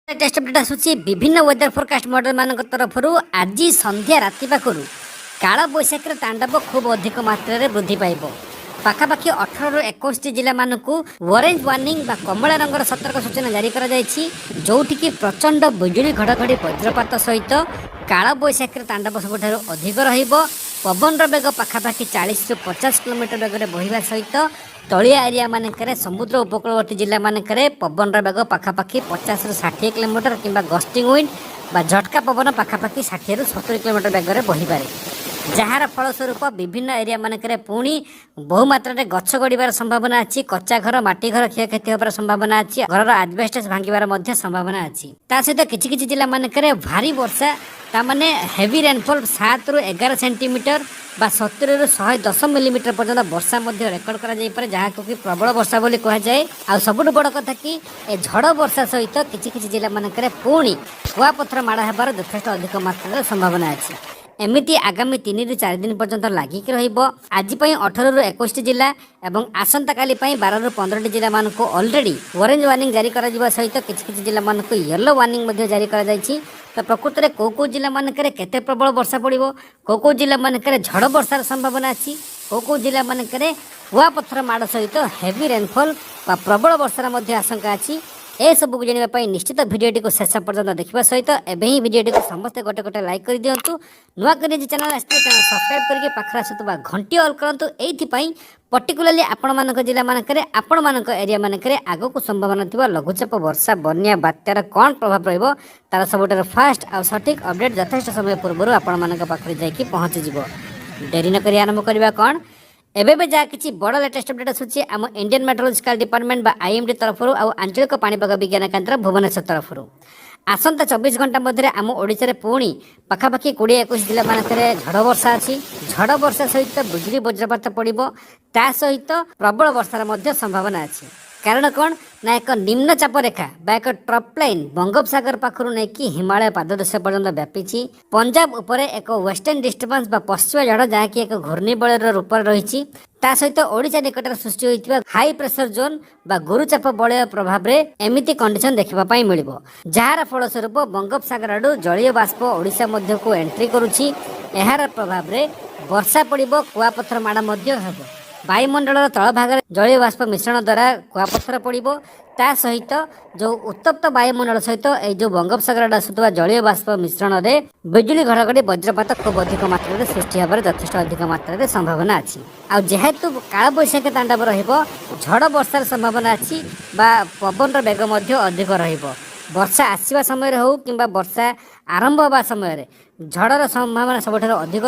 Test update आसूची विभिन्न weather forecast model मान तरफ आज संध्या राति पाखर काल बैशाखी तांडव खूब अधिक मात्रा रे वृद्धि पाइब। पाखापाखि 18 ରୁ 21 जिला मानकु ऑरेंज वार्निंग बा कमला रंगर सतर्क सूचना जारी करा जायछि, जोठिकी प्रचंड बिजुली घड़घड़ी वज्रपात सहित काल बैशाखी तांडव सबुठारु अधिक रहिब। पवन बेग पाखापाखि 40 ରୁ 50 किलोमीटर बेगर बहिबा सहित तलिया एरिया मानकरे समुद्र उपकूलवर्ती जिला मानकरे पवन बेग पाखापाखि 50 ରୁ 60 किलोमीटर किंबा गस्टिंग विंड बा झटका पवन पाखापाखि 60 ରୁ 70 किलोमीटर बेगर बहिपारे, जार फलस्वरूप विभिन्न एरिया मानकरे पुणी बहुमात्रा गछ गड़ार संभावना अच्छी। कच्चा घर माटी घर क्षयक्षति होबार संभावना अच्छी। घर आजबेस्टस भांगार संभावना अच्छी। ता सहित किछि जिला मानकरे भारी वर्षा तामाने हेवी रेनफॉल 7 ରୁ 11 सेंटीमीटर बा 70 ରୁ 110 मिलीमीटर पर्यंत वर्षा रेकर्ड करा जाई पारे, जहाँ कि प्रबल वर्षा बोली कहा जाए। आ सबुठ बड़ कथा कि ए झड़ वर्षा सहित किछि जिला मानकरे पुणी कुआपथर माड़ हेबार यथेष्ट अधिक मात्रा संभावना अच्छी। एमिति आगामी 3 ରୁ 4 दिन पर्यंत लागिक रहिबो। आज 18 ରୁ 21 जिला एवं आसंता काली 12 ରୁ 15 जिला मानको ऑलरेडी ऑरेंज वार्निंग जारी करा जिबा सहित किछि जिला मानको येलो वार्निंग मध्ये जारी करा जायछि। तो प्रकृत में कौ जिला मानकरे केते प्रबल वर्षा पड़िबो, कौ जिला मानकरे झड़ वर्षार संभावना अच्छी, कौ जिला मानकरे कुआपथर माड़ सहित हेवी रेनफॉल बा प्रबल वर्षार मध्ये आशंका अच्छी। ए सब को जानापी निश्चित भिडियोटी को शेष पर्यंत देखा सहित एवं ही भिडियोटी को समस्ते गोटे गोटे लाइक कर दिंतु। नुआ कर चैनल आसते चैनल सब्सक्राइब करके पाखर आसुवा घंटी ऑल करंतु। एइथिपाई पर्टिकुलाली आपण मानक जिला मानकरे आपण मानक एरिया मानकरे आगो को संभावना थिबा लघुचाप वर्षा बन्या बात्यार कौन प्रभाव रहिबो तार सबुठार फास्ट आ सठिक अपडेट यथेष्ट समय पूर्व आपण मानक पाखरे जाइकी पहुंची जिवो। डेरी न करी आरंभ करबा कोन एबे जहाँ किसी बड़ लेटेस्ट अपडेट आसूची आम इंडियन मेट्रोलॉजिकल डिपार्टमेंट बा आईएमडी तरफ आंचलिक पाणीपाग विज्ञान केन्द्र भुवनेश्वर तरफ आसंता 24 घंटा मध्य आम ओडिशा रे पुणी पाखापाखि 20-21 जिला मानकरे झड़ वर्षा अच्छी। झड़ वर्षा सहित बिजुली वज्रपात पड़िबो, ता सहित प्रबल वर्षार मध्य संभावना अच्छी। कारण कौन ना एक निम्न चाप रेखा बा एक ट्रप लाइन बंगोपसागर पाखर नहीं हिमालय पाददेश पर्यंत व्यापी। पंजाब उपरे एक वेस्टर्न डिस्टर्बेंस बा पश्चिम झड़ जहाँकि एक घूर्णिबलयर रूप रही। ता सहित ओडिशा निकट सृष्टि होइतिबा हाई प्रेशर जोन बा गुरुचाप बलय प्रभाव रे एमिति कंडीशन देखा मिलिबो, जार फलस्वरूप बंगोपसागर आडू जलीय बाष्प ओडिशा मध्य को एंट्री करुछि। एहार प्रभाव रे वर्षा पड़िबो, कुआपथर माड़ मध्य हेबो। वायुमंडल तल भाग जलीय बाष्प मिश्रण द्वारा कुआपथर पड़िबो, ता सहित जो उत्तप्त वायुमंडल सहित ए जो बंगोपसागर आसुवा जलीय बाष्प मिश्रण रे बिजुली घड़घड़ी वज्रपात खूब अधिक मात्रा सृष्टि होबार यथेष्ट अधिक मात्रा संभावना अच्छी। आ जेहेतु काल बैशाखी तांडव रहिबो, झड़ वर्षार संभावना अच्छी बा पवन बेग मध्य अधिक रहिबो। वर्षा आसवा समय हो कि वर्षा आरंभ होगा समय झड़र संभावना सबुठ अधिक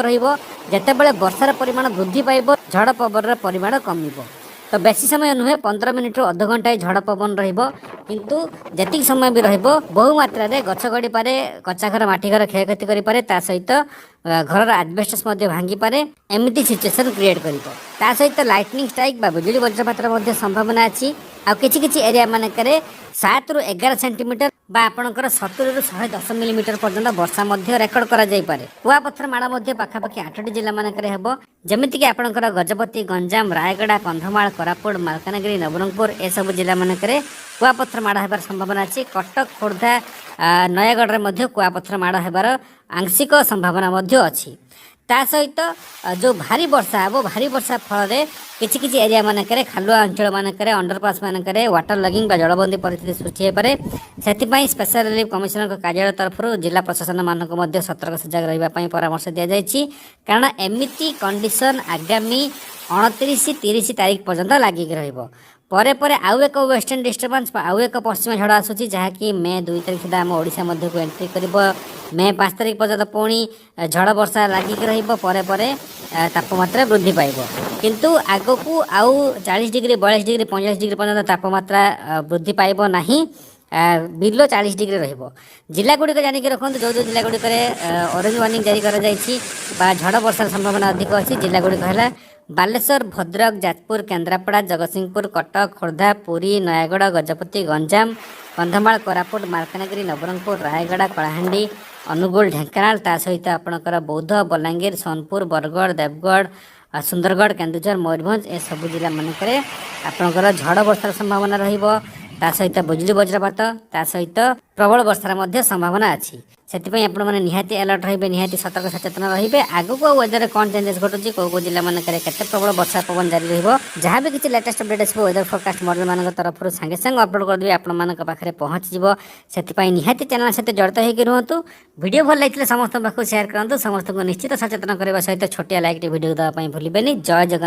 रतेबले वर्षार परिमाण वृद्धि पाइब, झड़ पवन परिमाण कमिब। तो बेसी समय नुहे 15 मिनिट अध घंटाए झड़ पवन किंतु जी समय भी बहुमात्रा गछ गड़ी पारे, कच्चा घर माटी घर क्षयक्षति करें, ता सहित घर आजबेस्टस भांगी पारे, एमती सिचुएसन क्रिएट कर सहित लाइटनिंग स्ट्राइक बा बिजुली वज्रपातर संभावना अच्छी। आ किछि एरिया मानकरे 7 ରୁ 11 सेंटीमीटर बा आपणकर 70 ରୁ 110 मिलीमीटर पर्यंत वर्षा रेकर्ड करा जाई पारे। कुआपथर माड़ पाखापाखि 8टी जिला मानकरे हेबो, जेमिति कि आपणकर गजपति, गंजाम, रायगड़ा, कंधमाल, कोरापुट, मालकानगिरी, नवरंगपुर ए सब जिला मानकरे कुआपथर माड़ हेबार संभावना अछि। कटक, खोर्धा, नयागढ़ रे मध्य कुआपथर माड़ हेबार आंशिक संभावना मध्य अछि। ता सहित जो भारी वर्षा हे, भारी वर्षा फल किछि एरिया मानकरे खालुआ अंचल मानकरे अंडरपास मानकरे वाटर लगिंग बा जलबंदी परिस्थिति सृष्टि हो पारे। सेथिपाई स्पेशल रिलीफ कमिशनर कार्यालय तरफ जिला प्रशासन मानक मध्य सतर्क सजग रहिबा पई परामर्श दिया जायछि। कारण एमिति कंडीशन आगामी 29-30 तारीख पर्यंत लागिक रहिबो। परे परे आउ एक वेस्टर्न डिस्टर्बेंस आउ एक पश्चिम झड़ आसूची, जहाँकि मे 2 तारीख सुधा आम ओडिशा मध्य को एंट्री करिबो। मे 5 तारीख पर्यंत पुणी झड़ वर्षा लागिक रहिबो, परे परे तापमात्रा वृद्धि पाइब। किंतु आगकू आउ 40 डिग्री 42 डिग्री 45 डिग्री पर्यंत तापमात्रा वृद्धि पाइब नाही, बिलो 40 डिग्री रहिबो। जिला गुड़िक जानिक रखुद जो जिला गुड़िक ऑरेंज वार्निंग जारी करा जायछि बा झड़ वर्षार संभावना अधिक अच्छी। जिला गुड़िक है बालेश्वर, भद्रक, जाजपुर, केन्द्रापड़ा, जगतसिंहपुर, कटक, खोर्धा, पुरी, नयागढ़, गजपति, गंजाम, कंधमाल, कोरापुट, मालकानगिरी, नवरंगपुर, रायगड़ा, कलाहांडी, अनुगुल, ढेंकानाल, ता सहित आपणकर बौद्ध, बलांगीर, सोनपुर, बरगढ़, देवगढ़, सुंदरगढ़, केन्दुझर, मयूरभंज ए सब जिला मानकरे आपणकर झड़ वर्षार संभावना रहिबो। ତା ସହିତ ବିଜୁଳି ବଜ୍ରପାତ ତା ସହିତ ପ୍ରବଳ ବର୍ଷାର ମଧ୍ୟ ସମ୍ଭାବନା ଅଛି। ସେଥିପାଇଁ ଆପଣମାନେ ନିହାତି ଆଲର୍ଟ ରହିବେ, ନିହାତି ସତର୍କ ସଚେତନ ରହିବେ। ଆଗକୁ ଆଉ ୱେଦରରେ କ'ଣ ଚେଞ୍ଜେସ୍ ଘଟୁଛି, କେଉଁ ଜିଲ୍ଲାମାନଙ୍କରେ କେତେ ପ୍ରବଳ ବର୍ଷା ପବନ ଜାରି ରହିବ, ଯାହା ବି କିଛି ଲେଟେଷ୍ଟ ଅପଡେଟ୍ ଆସିବ ୱେଦର ଫୋରକାଷ୍ଟ ମଡେଲମାନଙ୍କ ତରଫରୁ ସାଙ୍ଗେ ସାଙ୍ଗେ ଅପଲୋଡ଼ କରିଦେବି, ଆପଣମାନଙ୍କ ପାଖରେ ପହଞ୍ଚିଯିବ। ସେଥିପାଇଁ ନିହାତି ଚ୍ୟାନେଲ ସହିତ ଜଡ଼ିତ ହେଇକି ରୁହନ୍ତୁ। ଭିଡ଼ିଓ ଭଲ ଲାଗିଥିଲେ ସମସ୍ତଙ୍କ ପାଖକୁ ସେୟାର କରନ୍ତୁ। ସମସ୍ତଙ୍କୁ ନିଶ୍ଚିତ ସଚେତନ କରିବା ସହିତ ଛୋଟିଆ ଲାଇକ୍ଟି ଭିଡ଼ିଓ ଦେବା ପାଇଁ ଭୁଲିବେନି। ଜୟ ଜଗନ୍ନାଥ।